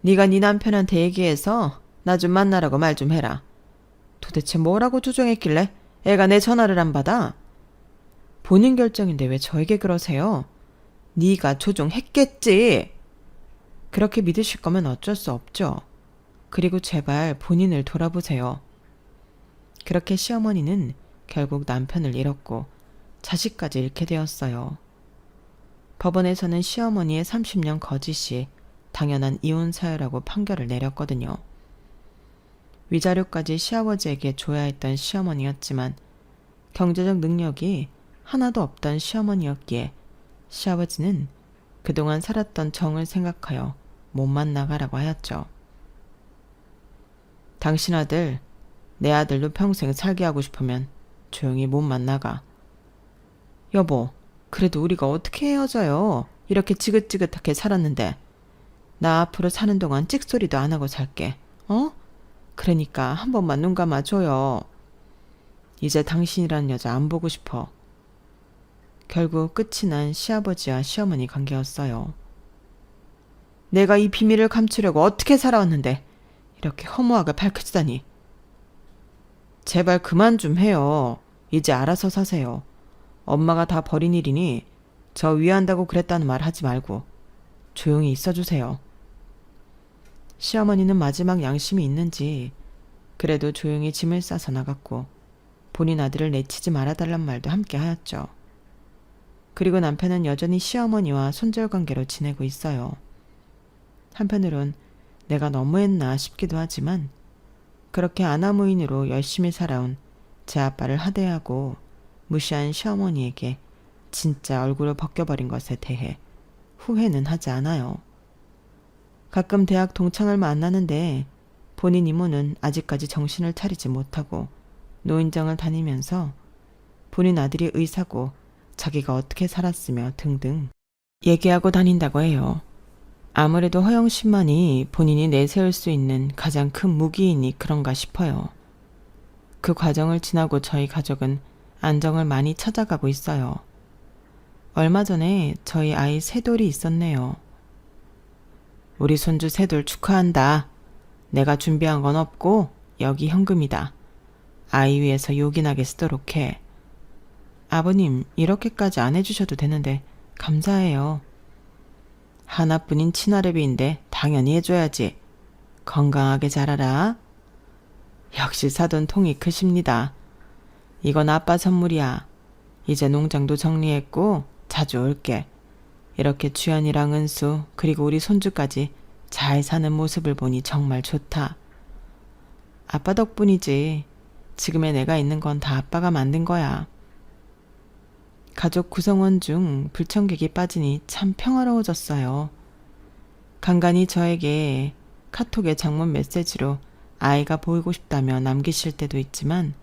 Speaker 1: 네가 네 남편한테 얘기해서 나 좀 만나라고 말 좀 해라. 도대체 뭐라고 조종했길래 애가 내 전화를 안 받아? 본인 결정인데 왜 저에게 그러세요? 네가 조종했겠지. 그렇게 믿으실 거면 어쩔 수 없죠. 그리고 제발 본인을 돌아보세요. 그렇게 시어머니는 결국 남편을 잃었고 자식까지 잃게 되었어요. 법원에서는 시어머니의 30년 거짓이 당연한 이혼 사유라고 판결을 내렸거든요. 위자료까지 시아버지에게 줘야 했던 시어머니였지만 경제적 능력이 하나도 없던 시어머니였기에 시아버지는 그동안 살았던 정을 생각하여 몸만 나가라고 하였죠. 당신 아들, 내 아들도 평생 살게 하고 싶으면 조용히 몸만 나가. 여보, 그래도 우리가 어떻게 헤어져요? 이렇게 지긋지긋하게 살았는데. 나 앞으로 사는 동안 찍소리도 안 하고 살게. 어? 그러니까 한 번만 눈 감아줘요. 이제 당신이란 여자 안 보고 싶어. 결국 끝이 난 시아버지와 시어머니 관계였어요. 내가 이 비밀을 감추려고 어떻게 살아왔는데 이렇게 허무하게 밝혀지다니. 제발 그만 좀 해요. 이제 알아서 사세요. 엄마가 다 버린 일이니 저 위한다고 그랬다는 말 하지 말고 조용히 있어주세요. 시어머니는 마지막 양심이 있는지 그래도 조용히 짐을 싸서 나갔고 본인 아들을 내치지 말아달란 말도 함께 하였죠. 그리고 남편은 여전히 시어머니와 손절관계로 지내고 있어요. 한편으론 내가 너무했나 싶기도 하지만 그렇게 아나무인으로 열심히 살아온 제 아빠를 하대하고 무시한 시어머니에게 진짜 얼굴을 벗겨버린 것에 대해 후회는 하지 않아요. 가끔 대학 동창을 만나는데 본인 이모는 아직까지 정신을 차리지 못하고 노인정을 다니면서 본인 아들이 의사고 자기가 어떻게 살았으며 등등 얘기하고 다닌다고 해요. 아무래도 허영심만이 본인이 내세울 수 있는 가장 큰 무기이니 그런가 싶어요. 그 과정을 지나고 저희 가족은 안정을 많이 찾아가고 있어요. 얼마 전에 저희 아이 새돌이 있었네요. 우리 손주 새돌 축하한다. 내가 준비한 건 없고 여기 현금이다. 아이 위해서 요긴하게 쓰도록 해. 아버님, 이렇게까지 안 해주셔도 되는데 감사해요. 하나뿐인 친아래비인데 당연히 해줘야지. 건강하게 자라라. 역시 사돈 통이 크십니다. 이건 아빠 선물이야. 이제 농장도 정리했고 자주 올게. 이렇게 주연이랑 은수 그리고 우리 손주까지 잘 사는 모습을 보니 정말 좋다. 아빠 덕분이지. 지금의 내가 있는 건 다 아빠가 만든 거야. 가족 구성원 중 불청객이 빠지니 참 평화로워졌어요. 간간히 저에게 카톡의 장문 메시지로 아이가 보이고 싶다며 남기실 때도 있지만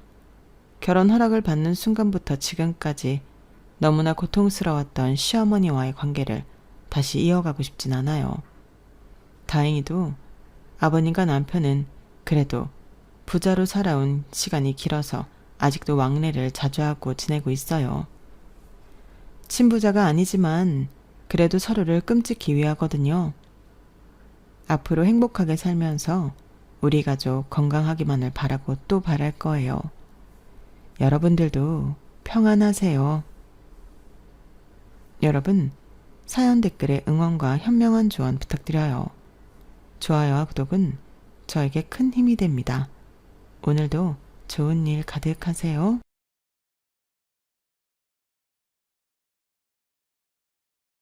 Speaker 1: 결혼 허락을 받는 순간부터 지금까지 너무나 고통스러웠던 시어머니와의 관계를 다시 이어가고 싶진 않아요. 다행히도 아버님과 남편은 그래도 부자로 살아온 시간이 길어서 아직도 왕래를 자주 하고 지내고 있어요. 친부자가 아니지만 그래도 서로를 끔찍히 위하거든요. 앞으로 행복하게 살면서 우리 가족 건강하기만을 바라고 또 바랄 거예요. 여러분들도 평안하세요. 여러분, 사연 댓글에 응원과 현명한 조언 부탁드려요. 좋아요와 구독은 저에게 큰 힘이 됩니다. 오늘도 좋은 일 가득하세요.